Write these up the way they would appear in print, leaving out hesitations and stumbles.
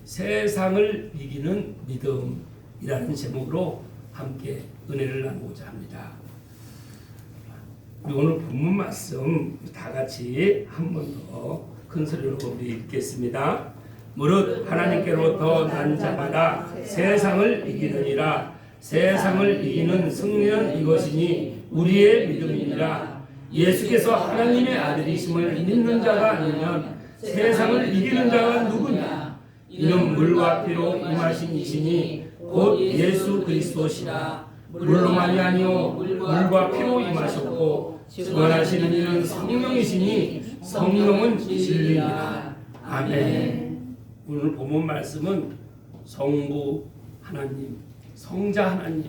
세상을 이기는 믿음이라는 제목으로 함께 은혜를 나누고자 합니다. 우리 오늘 본문 말씀 다 같이 한 번 더 큰 소리로 우리 읽겠습니다. 무릇 하나님께로부터 난 자마다 세상을 이기느니라. 세상을 이기는 승리는 이것이니 우리의 믿음이니라. 예수께서 하나님의 아들이심을 믿는 자가 아니면 세상을 이기는 자가 누구냐? 이는 물과 피로 임하신 이시니 곧 예수 그리스도시라. 물로만이 아니요 물과 피로 임하셨고 증언하시는 이는 성령이시니 성령은 진리니라. 아멘. 오늘 본문 말씀은 성부 하나님, 성자 하나님,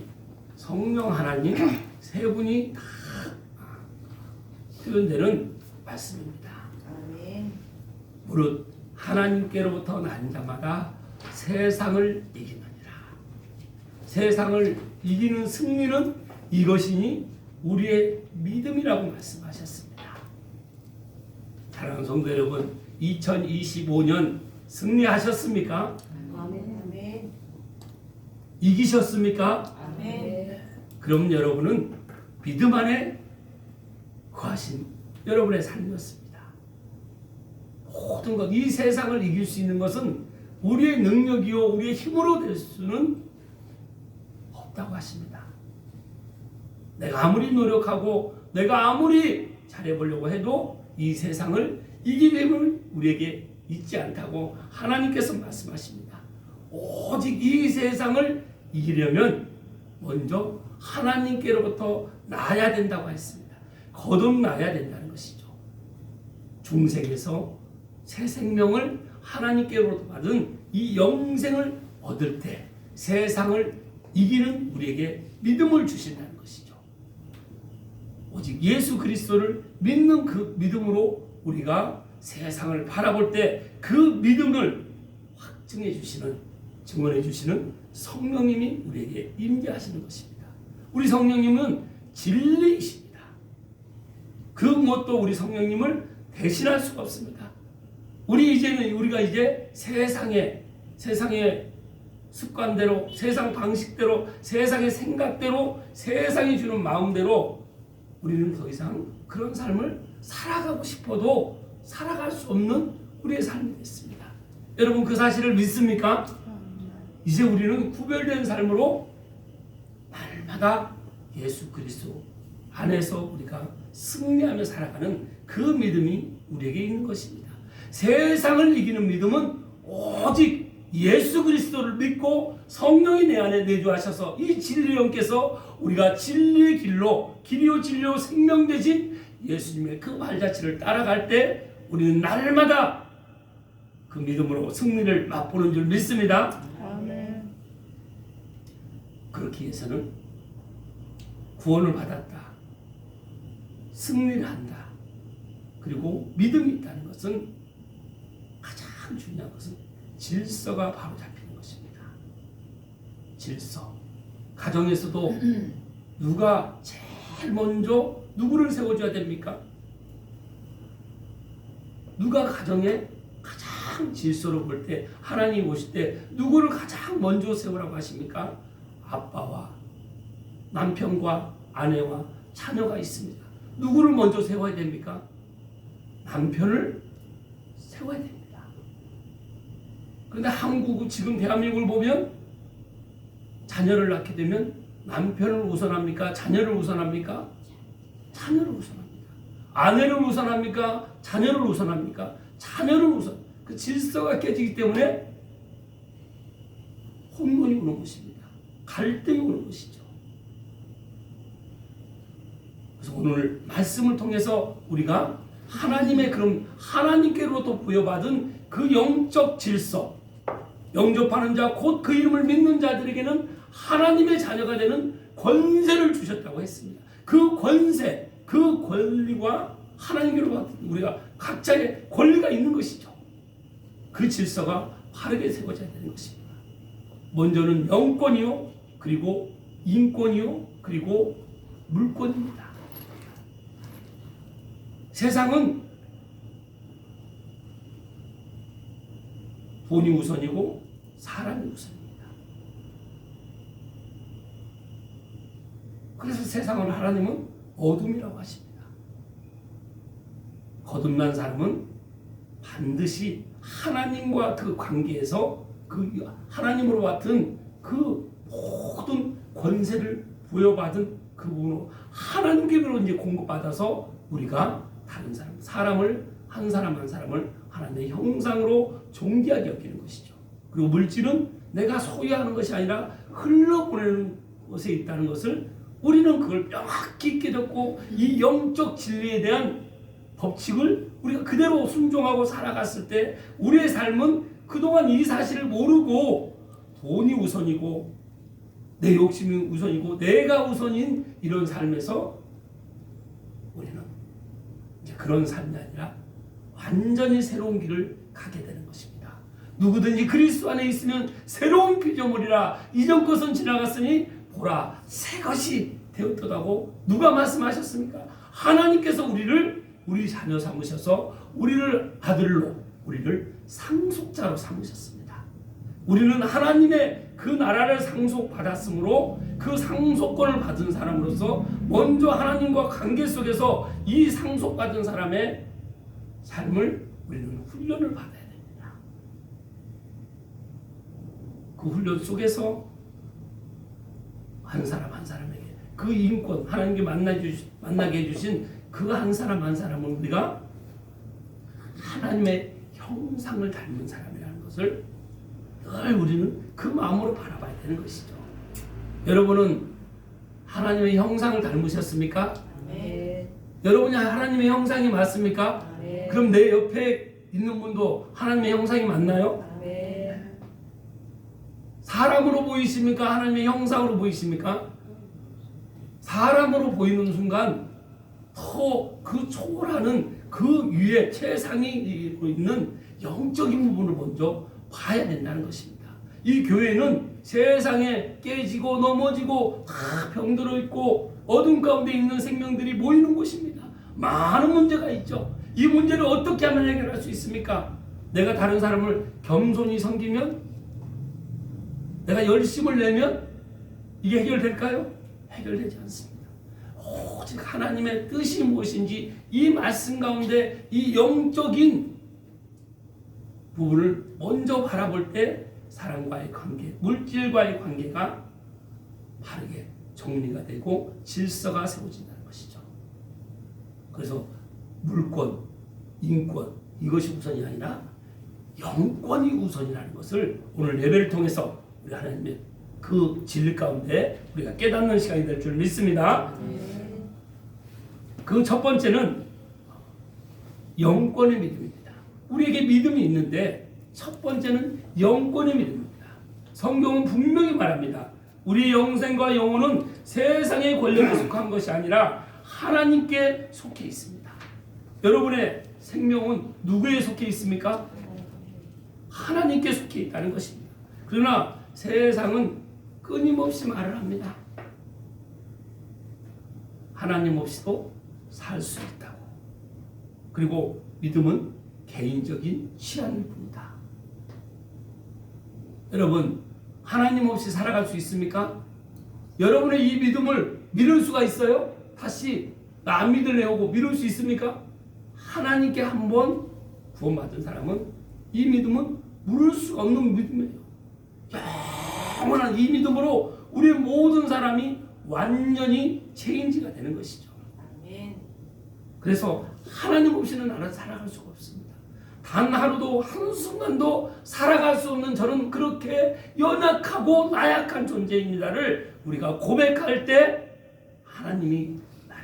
성령 하나님 세 분이 다 표현되는 말씀입니다. 아멘. 무릇 하나님께로부터 난 자마다 세상을 이기느니라. 세상을 이기는 승리는 이것이니 우리의 믿음이라고 말씀하셨습니다. 사랑하는 성도 여러분, 2025년 승리하셨습니까? 아멘. 아멘. 이기셨습니까? 아멘. 그럼 여러분은 믿음 안에 거하신 여러분의 삶이었습니다. 모든 것, 이 세상을 이길 수 있는 것은 우리의 능력이요 우리의 힘으로 될 수는 없다고 하십니다. 내가 아무리 노력하고 내가 아무리 잘해보려고 해도 이 세상을 이기림을 우리에게 있지 않다고 하나님께서 말씀하십니다. 오직 이 세상을 이기려면 먼저 하나님께로부터 나야 된다고 했습니다. 거듭나야 된다는 것이죠. 중생에서 새 생명을 하나님께로부터 받은 이 영생을 얻을 때 세상을 이기는 우리에게 믿음을 주신다는 것이죠. 오직 예수 그리스도를 믿는 그 믿음으로 우리가 세상을 바라볼 때 그 믿음을 확증해 주시는, 증언해 주시는 성령님이 우리에게 임재하시는 것입니다. 우리 성령님은 진리이십니다. 그 무엇도 우리 성령님을 대신할 수가 없습니다. 우리가 이제 세상의 습관대로, 세상 방식대로, 세상의 생각대로, 세상이 주는 마음대로 우리는 더 이상 그런 삶을 살아가고 싶어도 살아갈 수 없는 우리의 삶이 됐습니다. 여러분 그 사실을 믿습니까? 이제 우리는 구별된 삶으로 날마다 예수 그리스도 안에서 우리가 승리하며 살아가는 그 믿음이 우리에게 있는 것입니다. 세상을 이기는 믿음은 오직 예수 그리스도를 믿고 성령이 내 안에 내주하셔서 이 진리 영께서 우리가 진리의 길이요 진리요 생명 되신 예수님의 그 발자취를 따라갈 때 우리는 날마다 그 믿음으로 승리를 맛보는 줄 믿습니다. 아멘. 그렇기 위해서는 구원을 받았다, 승리를 한다, 그리고 믿음이 있다는 것은 가장 중요한 것은 질서가 바로 잡히는 것입니다. 질서. 가정에서도 누가 제일 먼저 누구를 세워줘야 됩니까? 누가 가정에 가장 질서로 볼 때, 하나님 오실 때 누구를 가장 먼저 세우라고 하십니까? 아빠와 남편과 아내와 자녀가 있습니다. 누구를 먼저 세워야 됩니까? 남편을 세워야 됩니다. 그런데 지금 대한민국을 보면 자녀를 낳게 되면 남편을 우선합니까? 자녀를 우선합니까? 자녀를 우선합니다. 아내를 우선합니까? 자녀를 우선합니까? 자녀를 우선. 그 질서가 깨지기 때문에 혼돈이 오는 것입니다. 갈등이 오는 것이죠. 그래서 오늘 말씀을 통해서 우리가 하나님께로부터 부여받은 그 영적 질서, 영접하는 자 곧 그 이름을 믿는 자들에게는 하나님의 자녀가 되는 권세를 주셨다고 했습니다. 그 권세, 그 권리와 하나님께로부터 우리가 각자의 권리가 있는 것이죠. 그 질서가 바르게 세워져야 되는 것입니다. 먼저는 영권이요, 그리고 인권이요, 그리고 물권입니다. 세상은 돈이 우선이고 사람이 우선입니다. 그래서 세상을 하나님은 어둠이라고 하십니다. 거듭난 사람은 반드시 하나님과 그 관계에서 그 하나님으로 같은 그 모든 권세를 부여받은 그 부분으로 하나님께로 이제 공급받아서 우리가 다른 사람을 한 사람 한 사람을 하나님의 형상으로 존귀하게 여기는 것이죠. 그리고 물질은 내가 소유하는 것이 아니라 흘러보내는 것에 있다는 것을 우리는 그걸 명확히 깨닫고 이 영적 진리에 대한 법칙을 우리가 그대로 순종하고 살아갔을 때 우리의 삶은 그동안 이 사실을 모르고 돈이 우선이고 내 욕심이 우선이고 내가 우선인 이런 삶에서 우리는 이제 그런 삶이 아니라 완전히 새로운 길을 가게 되는 것입니다. 누구든지 그리스도 안에 있으면 새로운 피조물이라 이전 것은 지나갔으니 보라 새 것이 되었다고 누가 말씀하셨습니까? 하나님께서 우리를 우리 자녀 삼으셔서 우리를 아들로 우리를 상속자로 삼으셨습니다. 우리는 하나님의 그 나라를 상속받았으므로 그 상속권을 받은 사람으로서 먼저 하나님과 관계 속에서 이 상속받은 사람의 삶을 우리는 훈련을 받아야 됩니다. 그 훈련 속에서 한 사람 한 사람에게 그 인권 하나님께 만나게 해주신 그 한 사람 한 사람은 우리가 하나님의 형상을 닮은 사람이라는 것을 늘 우리는 그 마음으로 바라봐야 되는 것이죠. 여러분은 하나님의 형상을 닮으셨습니까? 아멘. 여러분이 하나님의 형상이 맞습니까? 아멘. 그럼 내 옆에 있는 분도 하나님의 형상이 맞나요? 아멘. 사람으로 보이십니까? 하나님의 형상으로 보이십니까? 사람으로 보이는 순간 더 그 초월하는 그 위에 최상이 있는 영적인 부분을 먼저 봐야 된다는 것입니다. 이 교회는 세상에 깨지고 넘어지고 다 병들어 있고 어둠 가운데 있는 생명들이 모이는 곳입니다. 많은 문제가 있죠. 이 문제를 어떻게 하면 해결할 수 있습니까? 내가 다른 사람을 겸손히 섬기면, 내가 열심을 내면 이게 해결될까요? 해결되지 않습니다. 오직 하나님의 뜻이 무엇인지 이 말씀 가운데 이 영적인 부분을 먼저 바라볼 때 사람과의 관계, 물질과의 관계가 바르게 정리가 되고 질서가 세워진다는 것이죠. 그래서 물권, 인권 이것이 우선이 아니라 영권이 우선이라는 것을 오늘 예배를 통해서 우리 하나님의 그 진리 가운데 우리가 깨닫는 시간이 될 줄 믿습니다. 그 첫 번째는 영권의 믿음입니다. 우리에게 믿음이 있는데 첫 번째는 영권의 믿음입니다. 성경은 분명히 말합니다. 우리의 영생과 영혼은 세상의 권력에 속한 것이 아니라 하나님께 속해 있습니다. 여러분의 생명은 누구에 속해 있습니까? 하나님께 속해 있다는 것입니다. 그러나 세상은 끊임없이 말을 합니다. 하나님 없이도 살 수 있다고. 그리고 믿음은 개인적인 취향일 뿐이다. 여러분, 하나님 없이 살아갈 수 있습니까? 여러분의 이 믿음을 믿을 수가 있어요? 다시 안 믿으려고 믿을 수 있습니까? 하나님께 한번 구원받은 사람은 이 믿음은 물을 수가 없는 믿음이에요. 영원한 이 믿음으로 우리의 모든 사람이 완전히 체인지가 되는 것이죠. 아멘. 그래서 하나님 없이는 나는 살아갈 수가 없습니다. 단 하루도 한순간도 살아갈 수 없는 저는 그렇게 연약하고 나약한 존재입니다를 우리가 고백할 때 하나님이 나를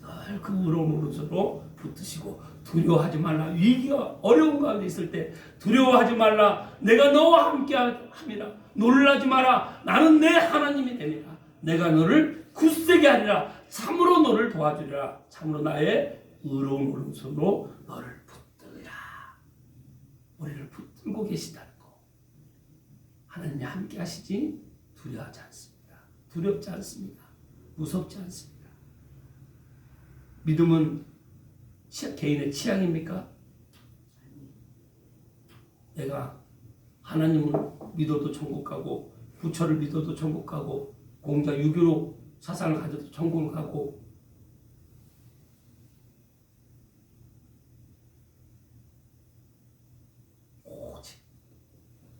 늘 그 의로운 오른손으로 붙드시고 두려워하지 말라. 위기가 어려운 가운데 있을 때 두려워하지 말라. 내가 너와 함께 함이라. 놀라지 마라. 나는 내 하나님이 되니라. 내가 너를 굳세게 하리라. 참으로 너를 도와주리라. 참으로 나의 의로운 오른손으로 너를 붙들리라. 우리를 붙들고 계시다는 거. 하나님이 함께 하시지 두려워하지 않습니다. 두렵지 않습니다. 무섭지 않습니다. 믿음은 개인의 취향입니까? 내가 하나님을 믿어도 천국 가고 부처를 믿어도 천국 가고 공자 유교로 사상을 가져도 천국을 가고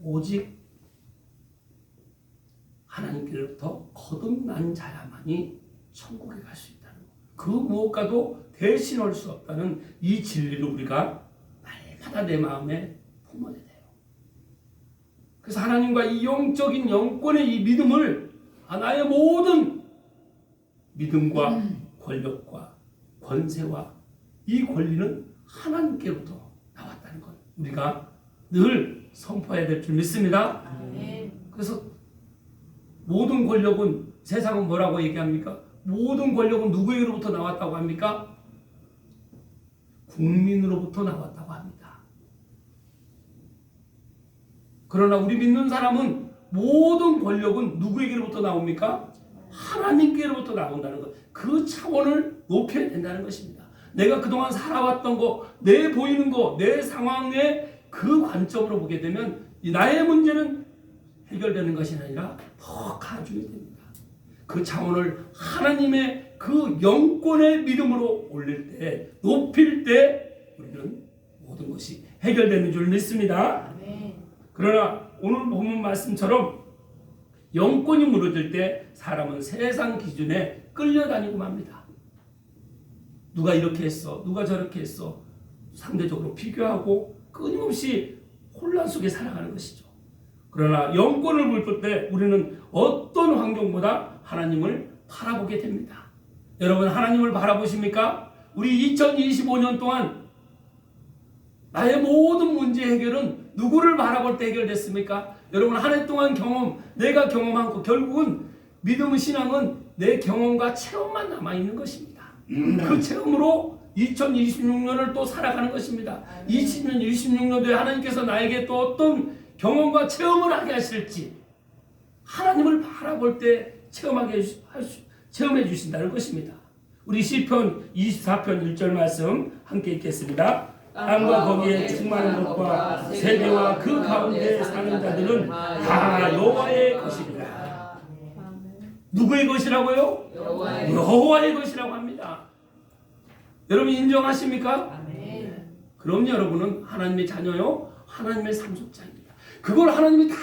오직 하나님께로부터 거듭난 자야만이 천국에 갈 수 있다는 것. 그 무엇과도 대신할 수 없다는 이 진리를 우리가 날마다 내 마음에 품어야 돼요. 그래서 하나님과 이 영적인 영권의 이 믿음을 나의 모든 믿음과 권력과 권세와 이 권리는 하나님께로부터 나왔다는 것. 우리가 늘 선포해야 될 줄 믿습니다. 그래서 모든 권력은 세상은 뭐라고 얘기합니까? 모든 권력은 누구에게로부터 나왔다고 합니까? 국민으로부터 나왔다고 합니다. 그러나 우리 믿는 사람은 모든 권력은 누구에게로부터 나옵니까? 하나님께로부터 나온다는 것. 그 차원을 높여야 된다는 것입니다. 내가 그동안 살아왔던 거, 내 보이는 거, 내 상황에 그 관점으로 보게 되면 나의 문제는 해결되는 것이 아니라 더 가중이 됩니다. 그 차원을 하나님의 그 영권의 믿음으로 올릴 때, 높일 때 우리는 모든 것이 해결되는 줄 믿습니다. 그러나 오늘 본문 말씀처럼 영권이 무너질 때 사람은 세상 기준에 끌려다니고 맙니다. 누가 이렇게 했어, 누가 저렇게 했어, 상대적으로 비교하고 끊임없이 혼란 속에 살아가는 것이죠. 그러나 영권을 물을 때 우리는 어떤 환경보다 하나님을 바라보게 됩니다. 여러분 하나님을 바라보십니까? 우리 2025년 동안 나의 모든 문제 해결은 누구를 바라볼 때 해결됐습니까? 여러분 한 해 동안 경험, 내가 경험한 거 결국은 믿음은 신앙은 내 경험과 체험만 남아있는 것입니다. 그 체험으로 2026년을 또 살아가는 것입니다. 2026년도에 하나님께서 나에게 또 어떤 경험과 체험을 하게 하실지 하나님을 바라볼 때 체험해 주신다는 것입니다. 우리 시편 24편 1절 말씀 함께 읽겠습니다. 땅과 거기에 충만한 것과 세계와 그 가운데 사는 자들은 다 여호와의 것이니라. 누구의 것이라고요? 여호와의 것이라고 합니다. 여러분 인정하십니까? 그럼 여러분은 하나님의 자녀요, 하나님의 상속자입니다. 그걸 하나님이 다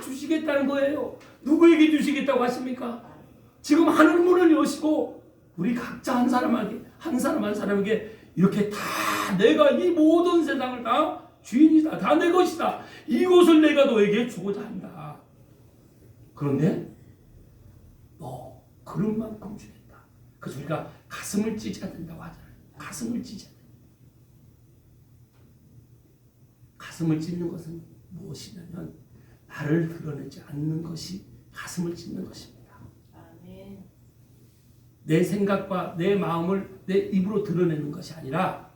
주시겠다는 거예요. 누구에게 주시겠다고 하십니까? 지금 하늘 문을 여시고 우리 각자 한 사람에게 한 사람에게 이렇게 다 내가 이 모든 세상을 다 주인이다, 다 내 것이다, 이것을 내가 너에게 주고자 한다. 그런데 너 그런 만큼 주겠다. 그래서 우리가 가슴을 찢어야 된다고 하잖아요. 가슴을 찢어야 된다. 가슴을 찢는 것은 무엇이냐면 나를 드러내지 않는 것이 가슴을 찢는 것입니다. 아멘. 내 생각과 내 마음을 내 입으로 드러내는 것이 아니라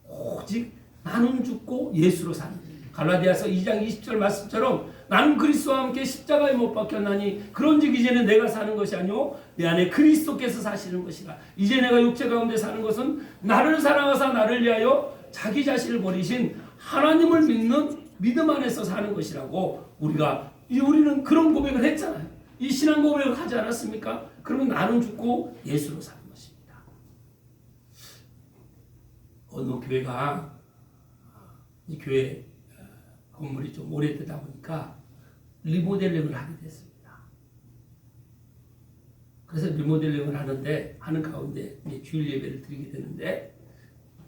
오직 나는 죽고 예수로 사는 것. 갈라디아서 2장 20절 말씀처럼 나는 그리스도와 함께 십자가에 못 박혔나니 그런즉 이제는 내가 사는 것이 아니오 내 안에 그리스도께서 사시는 것이라. 이제 내가 육체 가운데 사는 것은 나를 사랑하사 나를 위하여 자기 자신을 버리신 하나님을 믿는 믿음 안에서 사는 것이라고 우리는 그런 고백을 했잖아요. 이 신앙 고백을 하지 않았습니까? 그러면 나는 죽고 예수로 사는 것입니다. 어느 교회가 이 교회 건물이 좀 오래되다 보니까 리모델링을 하게 됐습니다. 그래서 리모델링을 하는 가운데 이제 주일 예배를 드리게 되는데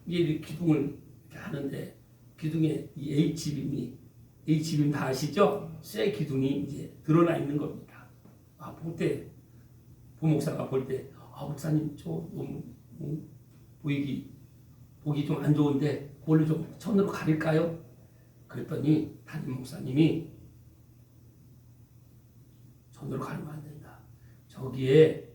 이제 기둥을 이렇게 하는데 기둥에 이 H빔 다 아시죠? 쇠 기둥이 이제 드러나 있는 겁니다. 볼 때 부목사가 볼 때 목사님 저 너무 보기 좀 안 좋은데 그걸로 좀 천으로 가릴까요? 그랬더니 담임 목사님이 천으로 가리면 안 된다. 저기에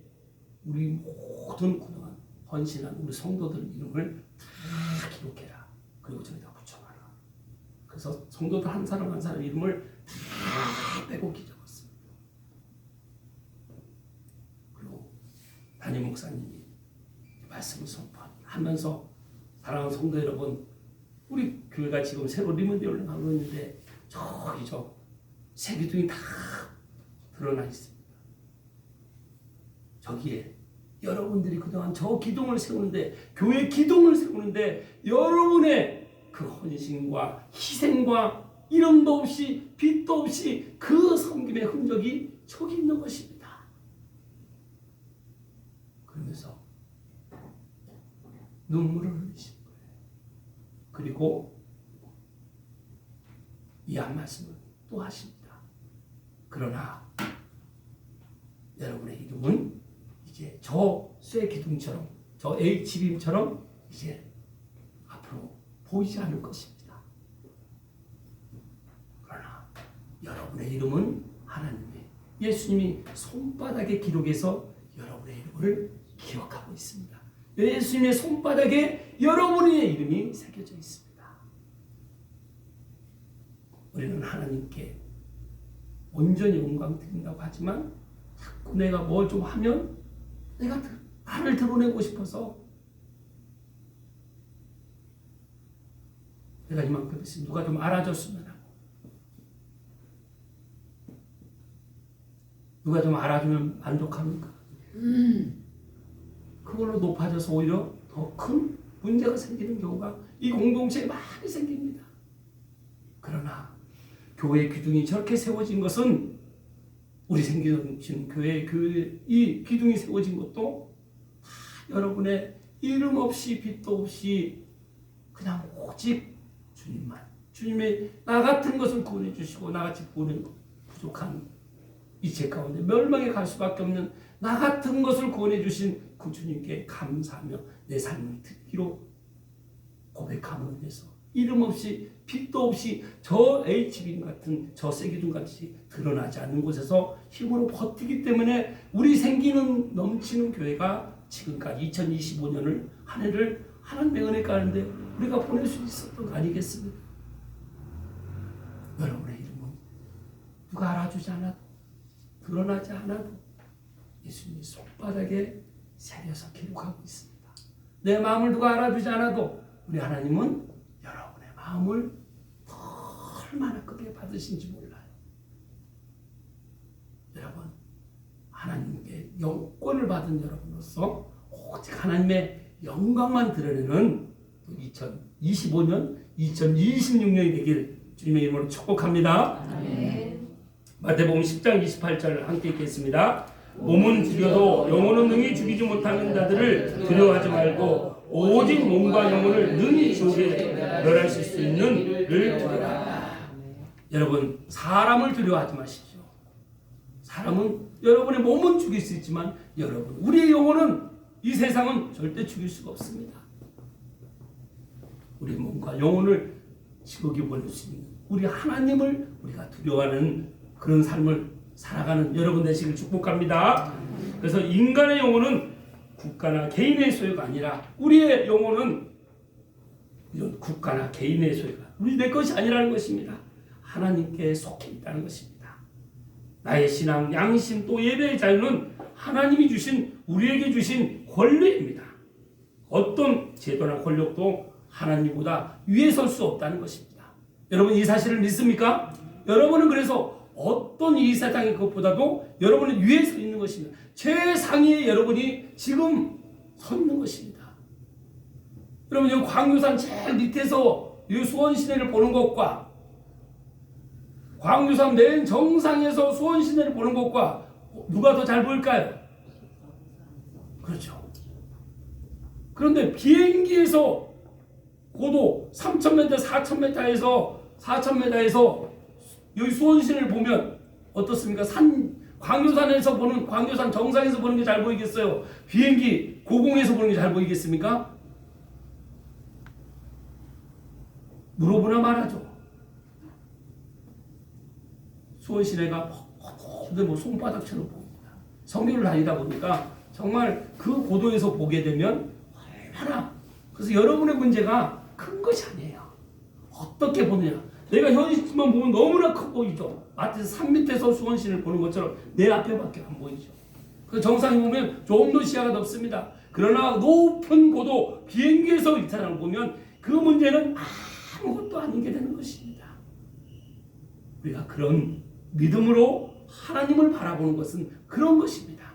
우리 모든 그동안 헌신한 우리 성도들 이름을 다 기록해라. 그리고 저기다 붙여놔라. 그래서 성도들 한 사람 한 사람 이름을 다 빼고 기적었습니다. 그리고 담임 목사님이 말씀을 선포하면서 사랑하는 성도 여러분, 우리 교회가 지금 새로 리모델링 하고 있는데 저기 새 기둥이 다 드러나 있습니다. 저기에 여러분들이 그동안 저 기둥을 세우는데, 교회 기둥을 세우는데 여러분의 그 헌신과 희생과 이름도 없이 빛도 없이 그 섬김의 흔적이 저기 있는 것입니다. 그러면서 눈물을 흘리신 거예요. 그리고 이 한 말씀을 또 하십니다. 그러나 여러분의 이름은 이제 저 쇠 기둥처럼, 저 H빔처럼 이제 앞으로 보이지 않을 것입니다. 그러나 여러분의 이름은 하나님의, 예수님이 손바닥에 기록해서 여러분의 이름을 기억하고 있습니다. 예수님의 손바닥에 여러분의 이름이 새겨져 있습니다. 우리는 하나님께 온전히 영광 드린다고 하지만 자꾸 내가 뭘 좀 하면 내가 나를 드러내고 싶어서, 내가 이만큼 했으면 누가 좀 알아줬으면 하고, 누가 좀 알아주면 만족합니까? 그걸로 높아져서 오히려 더 큰 문제가 생기는 경우가 이 공동체에 많이 생깁니다. 그러나 교회의 기둥이 저렇게 세워진 것은, 우리 생기는 교회 이 기둥이 세워진 것도 다 여러분의 이름 없이 빛도 없이 그냥 오직 주님만, 주님의 나 같은 것을 구원해 주시고 나같이 구원은 부족한 이체 가운데 멸망에 갈 수밖에 없는 나 같은 것을 구원해 주신 그 주님께 감사하며 내 삶을 듣기로 고백함으로 인해서 이름 없이 빛도 없이 저 H빔 같은 저 쇠기둥 같이 드러나지 않는 곳에서 힘으로 버티기 때문에 우리 생기는 넘치는 교회가 지금까지 2025년을 한 해를 하나님의 은혜 가운데 우리가 보낼 수 있었던 거 아니겠습니까? 여러분의 이름은 누가 알아주지 않아도, 드러나지 않아도 예수님이 손바닥에 새겨서 기록하고 있습니다. 내 마음을 누가 알아주지 않아도 우리 하나님은 여러분의 마음을 얼마나 크게 받으신지 몰라요. 여러분, 하나님께 영권을 받은 여러분으로서 오직 하나님의 영광만 드러내는 2025년, 2026년이 되길 주님의 이름으로 축복합니다. 마태복음 10장 28절을 함께 읽겠습니다. 몸은 죽여도 영혼은 능히 죽이지 못하는 자들을 두려워하지 말고 오직 몸과 영혼을 능히 지옥에 멸하실 수 있는 이를 두려워하라. 여러분, 사람을 두려워하지 마십시오. 사람은 여러분의 몸은 죽일 수 있지만 여러분, 우리의 영혼은 이 세상은 절대 죽일 수가 없습니다. 우리 몸과 영혼을 지옥에 보낼 수 있는 우리 하나님을 우리가 두려워하는 그런 삶을 살아가는 여러분 되시길 축복합니다. 그래서 인간의 영혼은 국가나 개인의 소유가 아니라, 우리의 영혼은 이런 국가나 개인의 소유가 우리 내 것이 아니라는 것입니다. 하나님께 속해 있다는 것입니다. 나의 신앙, 양심 또 예배의 자유는 하나님이 주신, 우리에게 주신 권리입니다. 어떤 제도나 권력도 하나님보다 위에 설 수 없다는 것입니다. 여러분, 이 사실을 믿습니까? 여러분은 그래서 어떤 이 세상의 것보다도 여러분은 위에 서 있는 것입니다. 최상위에 여러분이 지금 서 있는 것입니다. 여러분, 여기 광유산 제일 밑에서 이 수원시내를 보는 것과 광유산 맨 정상에서 수원시내를 보는 것과 누가 더 잘 보일까요? 그렇죠. 그런데 비행기에서 고도 3,000m, 4,000m에서 여기 수원시내를 보면 어떻습니까? 광유산에서 보는, 광유산 정상에서 보는 게 잘 보이겠어요? 비행기 고공에서 보는 게 잘 보이겠습니까? 물어보나 말하죠. 수원시내가 뭐 손바닥처럼 보입니다. 성교를 다니다 보니까 정말 그 고도에서 보게 되면 얼마나, 그래서 여러분의 문제가 큰 것이 아니에요. 어떻게 보느냐. 내가 현실만 보면 너무나 커 보이죠. 마트에서 산 밑에서 수원시내를 보는 것처럼 내 앞에밖에 안 보이죠. 그 정상에 보면 좀 더 시야가 넓습니다. 그러나 높은 고도 비행기에서 이 사람을 보면 그 문제는 아무것도 아닌 게 되는 것입니다. 우리가 그런 믿음으로 하나님을 바라보는 것은 그런 것입니다.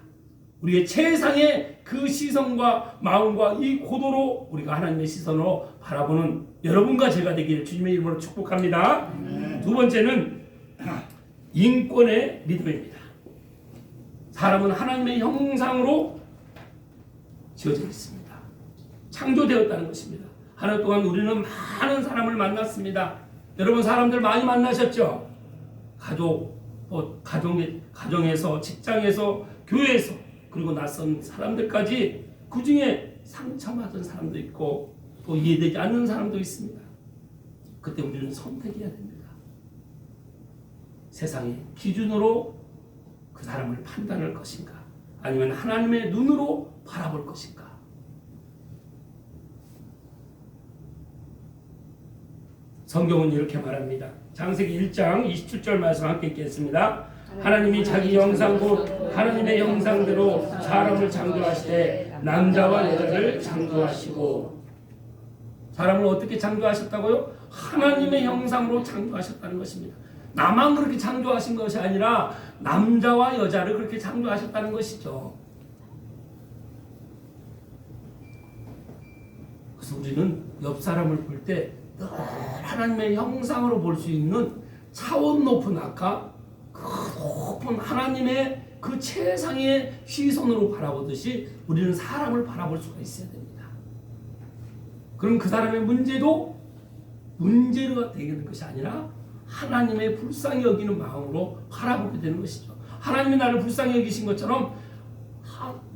우리의 최상의 그 시선과 마음과 이 고도로 우리가 하나님의 시선으로 바라보는 여러분과 제가 되기를 주님의 이름으로 축복합니다. 두 번째는 인권의 믿음입니다. 사람은 하나님의 형상으로 지어져 있습니다. 창조되었다는 것입니다. 한 해 동안 우리는 많은 사람을 만났습니다. 여러분 사람들 많이 만나셨죠? 가정에서, 직장에서, 교회에서, 그리고 낯선 사람들까지, 그 중에 상처받은 사람도 있고 또 이해되지 않는 사람도 있습니다. 그때 우리는 선택해야 됩니다. 세상의 기준으로 그 사람을 판단할 것인가, 아니면 하나님의 눈으로 바라볼 것인가. 성경은 이렇게 말합니다. 창세기 1장 27절 말씀 함께 읽겠습니다. 하나님이 자기 형상 곧 하나님의 형상대로 사람을 창조하시되 남자와 여자를 창조하시고. 사람을 어떻게 창조하셨다고요? 하나님의 형상으로 창조하셨다는 것입니다. 나만 그렇게 창조하신 것이 아니라 남자와 여자를 그렇게 창조하셨다는 것이죠. 그래서 우리는 옆 사람을 볼 때 늘 하나님의 형상으로 볼 수 있는 차원 높은 아까 그 높은 하나님의 그 최상의 시선으로 바라보듯이 우리는 사람을 바라볼 수가 있어야 됩니다. 그럼 그 사람의 문제도 문제가 되는 것이 아니라 하나님의 불쌍히 여기는 마음으로 바라보게 되는 것이죠. 하나님이 나를 불쌍히 여기신 것처럼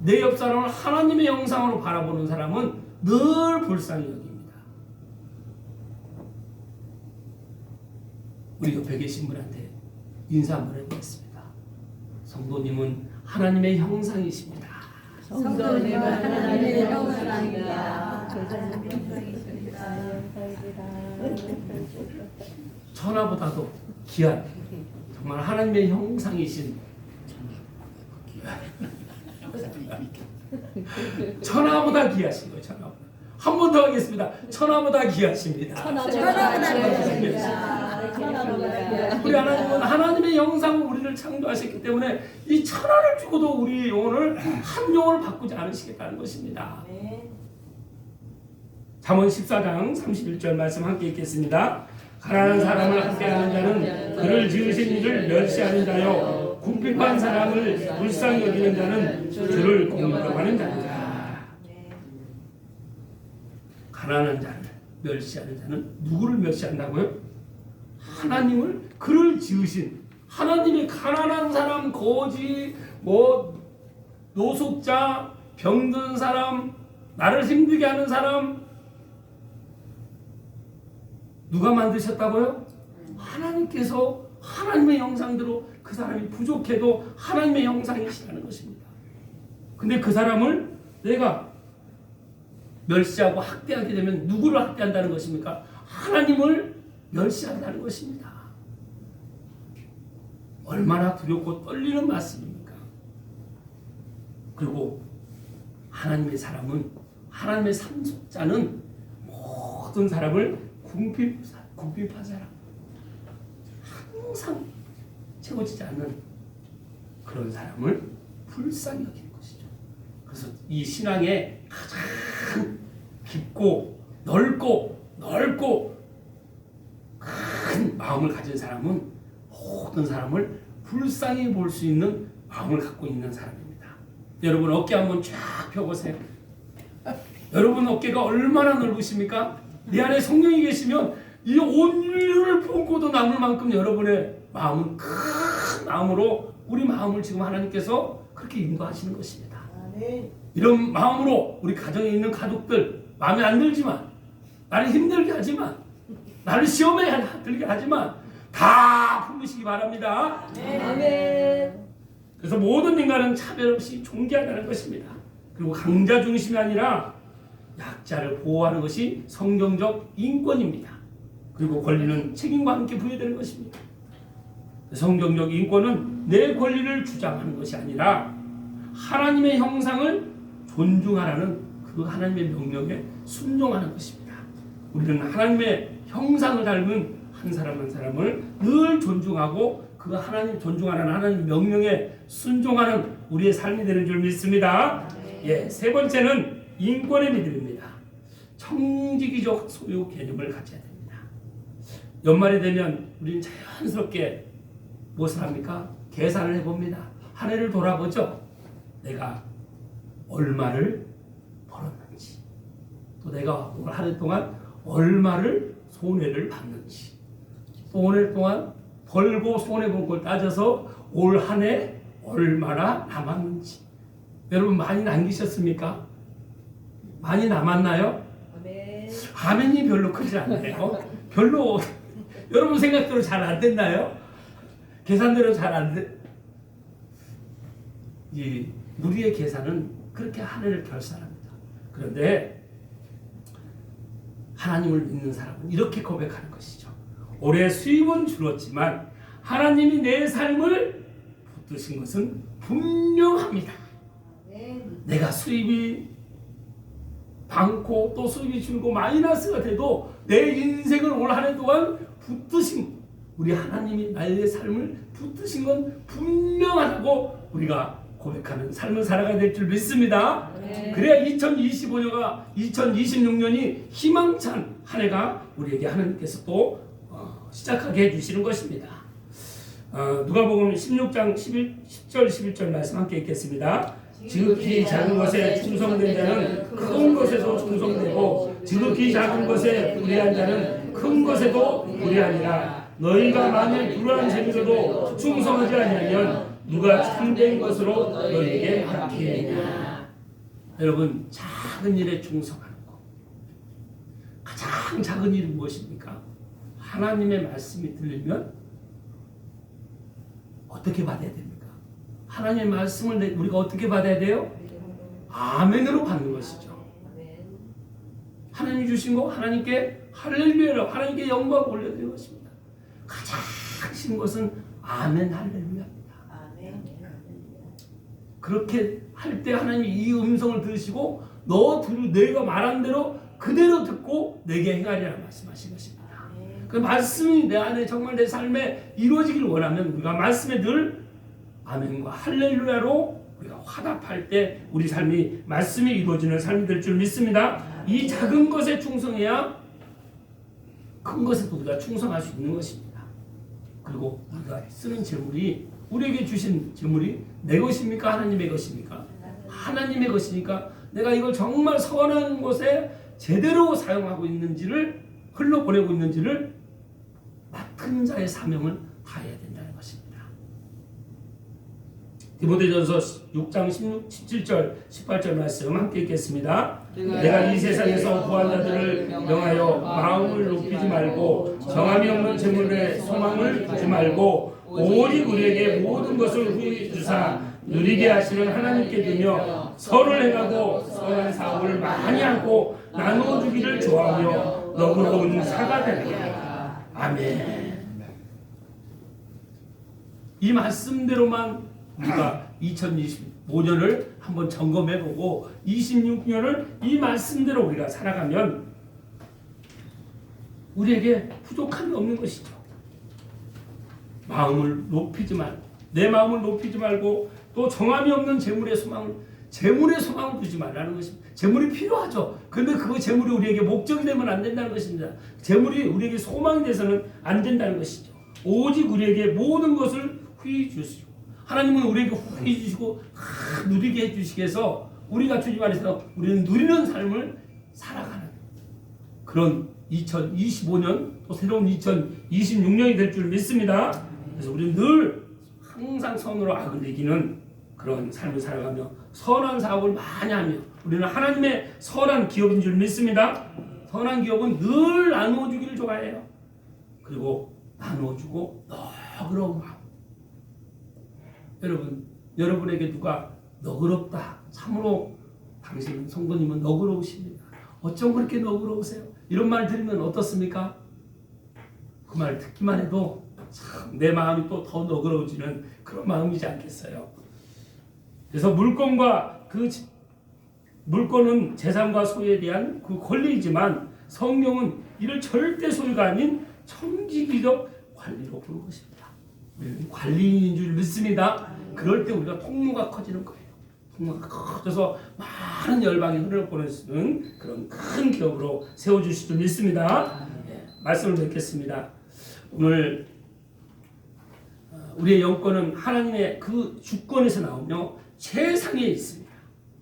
내 옆 사람을 하나님의 형상으로 바라보는 사람은 늘 불쌍히 여깁니다. 우리 옆에 계신 분한테 인사 한번 해보겠습니다. 성도님은 하나님의 형상이십니다. 성도님은 하나님의 형상입니다. 천하보다도 귀한 정말 하나님의 형상이신 천하보다 귀하신 거예요. 천하보다. 한 번 더 하겠습니다. 천하보다 귀하십니다. 천하보다 귀하십니다. 우리 하나님은 하나님의 형상으로 우리를 창조하셨기 때문에 이 천하를 주고도 우리 영혼을 한 영혼을 바꾸지 않으시겠다는 것입니다. 잠언 14장 31절 말씀 함께 읽겠습니다. 가난한 사람을 학대하는 자는 그를 지으신 이를 멸시하는 자요, 궁핍한 사람을 불쌍히 여기는 자는 주를 공경하는 자니라. 가난한 자를 멸시하는 자는 누구를 멸시한다고요? 하나님을, 그를 지으신 하나님의 가난한 사람, 거지, 노숙자, 병든 사람, 나를 힘들게 하는 사람, 누가 만드셨다고요? 하나님께서 하나님의 형상대로 그 사람이 부족해도 하나님의 형상이시라는 것입니다. 근데 그 사람을 내가 멸시하고 학대하게 되면 누구를 학대한다는 것입니까? 하나님을 멸시한다는 것입니다. 얼마나 두렵고 떨리는 말씀입니까? 그리고 하나님의 사람은, 하나님의 상속자는 모든 사람을 궁핍한 사람, 항상 채워지지 않는 그런 사람을 불쌍히 여기는 것이죠. 그래서 이 신앙의 가장 깊고 넓고 큰 마음을 가진 사람은 모든 사람을 불쌍히 볼 수 있는 마음을 갖고 있는 사람입니다. 여러분 어깨 한번 쫙 펴보세요. 여러분 어깨가 얼마나 넓으십니까? 내 안에 성령이 계시면 이 온 인류를 품고도 남을 만큼 여러분의 마음은 큰 마음으로 우리 마음을 지금 하나님께서 그렇게 인도하시는 것입니다. 이런 마음으로 우리 가정에 있는 가족들 마음에 안 들지만, 나를 힘들게 하지만, 나를 시험에 들게 하지만 다 품으시기 바랍니다. 아멘. 그래서 모든 인간은 차별 없이 존귀하다는 것입니다. 그리고 강자 중심이 아니라 약자를 보호하는 것이 성경적 인권입니다. 그리고 권리는 책임과 함께 부여되는 것입니다. 성경적 인권은 내 권리를 주장하는 것이 아니라 하나님의 형상을 존중하라는 그 하나님의 명령에 순종하는 것입니다. 우리는 하나님의 형상을 닮은 한 사람 한 사람을 늘 존중하고 그 하나님 존중하는 하나님 명령에 순종하는 우리의 삶이 되는 줄 믿습니다. 예, 세 번째는 인권의 믿음입니다. 청지기적 소유 개념을 가져야 됩니다. 연말이 되면 우리는 자연스럽게 무엇을 합니까? 계산을 해봅니다. 한 해를 돌아보죠. 내가 얼마를 벌었는지, 또 내가 올 한 해 동안 얼마를 손해를 봤는지, 또 오늘 동안 벌고 손해본 걸 따져서 올 한 해 얼마나 남았는지. 여러분 많이 남기셨습니까? 많이 남았나요? 아멘이 별로 크지 않네요. 별로 여러분 생각대로 잘 안 됐나요? 계산대로 잘 안 돼. 우리의 계산은 그렇게 한 해를 결산합니다. 그런데 하나님을 믿는 사람은 이렇게 고백하는 것이죠. 올해 수입은 줄었지만 하나님이 내 삶을 붙드신 것은 분명합니다. 내가 수입이 많고 또 수입이 줄고 마이너스가 돼도 내 인생을 올 한 해 동안 붙드신 우리 하나님이 나의 삶을 붙드신 건 분명하다고 우리가 고백하는 삶을 살아가야 될 줄 믿습니다. 그래야 2026년이 희망찬 한 해가 우리에게 하나님께서 또 시작하게 해주시는 것입니다. 누가복음 16장 10절 11절 말씀 함께 읽겠습니다. 지극히 작은 것에 충성된 자는 큰 것에도 충성되고 지극히 작은 것에 불의한 자는 큰 것에도 불의하니라. 너희가 만일 불의한 재미로도 충성하지 아니하면 누가 참된 것으로 너희에게 맡기느냐. 여러분, 작은 일에 충성하는 것, 가장 작은 일은 무엇입니까? 하나님의 말씀이 들리면 어떻게 받아야 됩니까? 하나님의 말씀을 우리가 어떻게 받아야 돼요? 아멘으로 받는 것이죠. 하나님이 주신 거 하나님께 할렐루야로 하나님께 영광 올려드리는 것입니다. 가장 큰 것은 아멘 할렐루야입니다. 그렇게 할 때 하나님이 이 음성을 들으시고 내가 말한 대로 그대로 듣고 내게 행하리라 말씀하신 것입니다. 그 말씀이 내 안에 정말 내 삶에 이루어지길 원하면 우리가 말씀에 늘 아멘과 할렐루야로 우리가 화답할 때 우리 삶이 말씀이 이루어지는 삶이 될 줄 믿습니다. 이 작은 것에 충성해야 큰 것에도 우리가 충성할 수 있는 것입니다. 그리고 우리가 쓰는 재물이 우리에게 주신 재물이 내 것입니까? 하나님의 것입니까? 하나님의 것이니까 내가 이걸 정말 선한 곳에 제대로 사용하고 있는지를 흘러보내고 있는지를 맡은 자의 사명을 다해야 된다는 것입니다. 디모데전서 6장 17절 18절 말씀 함께 읽겠습니다. 내가 이 세상에서 구한 자들을 명하여 마음을 높이지 말고 정함이 없는 재물에 소망을 두지 말고 오직 우리에게 모든 것을 후히 주사 누리게 하시는 하나님께 두며 선을 행하고 선한 사업을 많이 하고 나누어 주기를 좋아하며 너그러운 사가 되라. 아멘. 이 말씀대로만 우리가 2025년을 한번 점검해보고 26년을 이 말씀대로 우리가 살아가면 우리에게 부족함이 없는 것이죠. 마음을 높이지 말고 내 마음을 높이지 말고 또 정함이 없는 재물의 소망을 두지 말라는 것입니다. 재물이 필요하죠. 그런데 그 재물이 우리에게 목적이 되면 안 된다는 것입니다. 재물이 우리에게 소망이 돼서는 안 된다는 것이죠. 오직 우리에게 모든 것을 후히 주시고 하나님은 우리에게 후히 주시고 누리게 해주시기 위해서 우리가 주님 안에서 우리는 누리는 삶을 살아가는 그런 2025년 또 새로운 2026년이 될 줄 믿습니다. 그래서 우리는 늘 항상 선으로 악을 이기는 그런 삶을 살아가며 선한 사업을 많이 하며 우리는 하나님의 선한 기업인 줄 믿습니다. 선한 기업은 늘 나누어주기를 좋아해요. 그리고 나누어주고 너그러운 마음. 여러분에게 누가 너그럽다. 참으로 당신 성도님은 너그러우십니다. 어쩜 그렇게 너그러우세요? 이런 말 들으면 어떻습니까? 그 말 듣기만 해도 참 내 마음이 또 더 너그러워지는 그런 마음이지 않겠어요? 그래서 물건은 재산과 소유에 대한 그 권리이지만 성령은 이를 절대 소유가 아닌 청지기적 관리로 보는 것입니다. 우리는 관리인인 줄 믿습니다. 그럴 때 우리가 통로가 커지는 거예요. 통로가 커져서 많은 열방이 흘러보내는 그런 큰 기업으로 세워주실 줄 믿습니다. 말씀을 뵙겠습니다. 오늘 우리의 영권은 하나님의 그 주권에서 나오며 최상에 있습니다.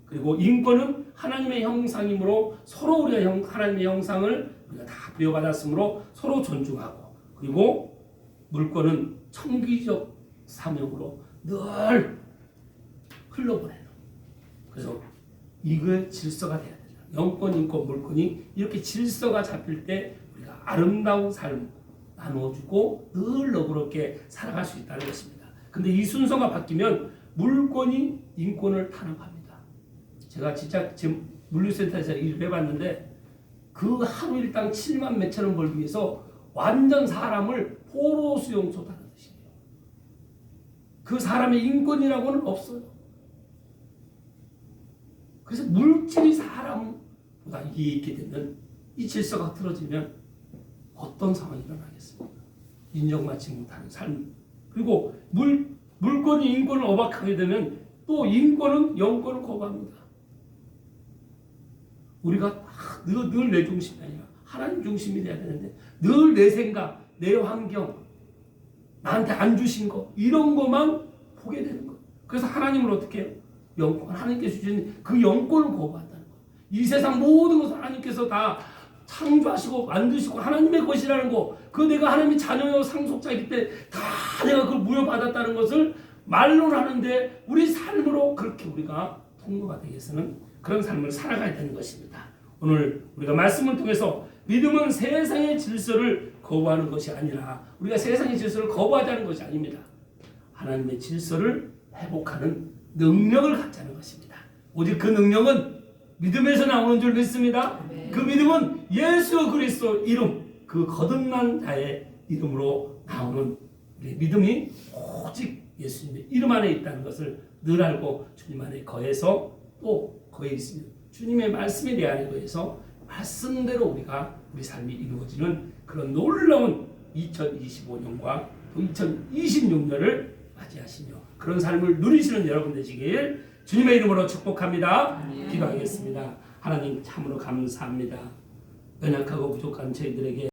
그리고 인권은 하나님의 형상이므로 서로 우리가 하나님의 형상을 우리가 다 부여받았으므로 서로 존중하고, 그리고 물권은 청기적 사명으로 늘 흘러보내는, 그래서 이거의 질서가 돼야 되죠. 영권, 인권, 물권이 이렇게 질서가 잡힐 때 우리가 아름다운 삶 나누어주고 늘 너그럽게 살아갈 수 있다는 것입니다. 근데 이 순서가 바뀌면 물권이 인권을 탄압합니다. 제가 진짜 지금 물류센터에서 일을 해봤는데 그 하루 일당 7만 몇천 원 벌기 위해서 완전 사람을 포로 수용소 다니듯이에요. 그 사람의 인권이라고는 없어요. 그래서 물질이 사람보다 이에 있게 되면, 이 질서가 틀어지면 어떤 상황이 일어나겠습니까? 인정받지 못하는 삶. 그리고 물권이 인권을 억압하게 되면 또 인권은 영권을 거부합니다. 우리가 늘 내 중심이 아니라 하나님 중심이 돼야 되는데 늘 내 생각, 내 환경, 나한테 안 주신 거, 이런 것만 보게 되는 거예요. 그래서 하나님을 어떻게 해요? 영권, 하나님께서 주신 그 영권을 거부한다는 거예요. 이 세상 모든 것을 하나님께서 다 창조하시고 만드시고 하나님의 것이라는 거, 그 내가 하나님의 자녀요 상속자이기 때문에 다 내가 그걸 부여받았다는 것을 말로는 하는데 우리 삶으로 그렇게 우리가 통로가 되기 위해서는 그런 삶을 살아가야 되는 것입니다. 오늘 우리가 말씀을 통해서 믿음은 세상의 질서를 거부하는 것이 아니라, 우리가 세상의 질서를 거부하자는 것이 아닙니다. 하나님의 질서를 회복하는 능력을 갖자는 것입니다. 오직 그 능력은 믿음에서 나오는 줄 믿습니다. 그 믿음은 예수 그리스도 이름, 그 거듭난 자의 이름으로 나오는 우리 믿음이 오직 예수님의 이름 안에 있다는 것을 늘 알고 주님 안에 거해서 또 거기에 있습니다. 주님의 말씀에 내 안에 거해서 말씀대로 우리 삶이 이루어지는 그런 놀라운 2025년과 또 2026년을 맞이하시며 그런 삶을 누리시는 여러분 되시길 주님의 이름으로 축복합니다. 기도하겠습니다. 하나님 참으로 감사합니다. 연약하고 부족한 저희들에게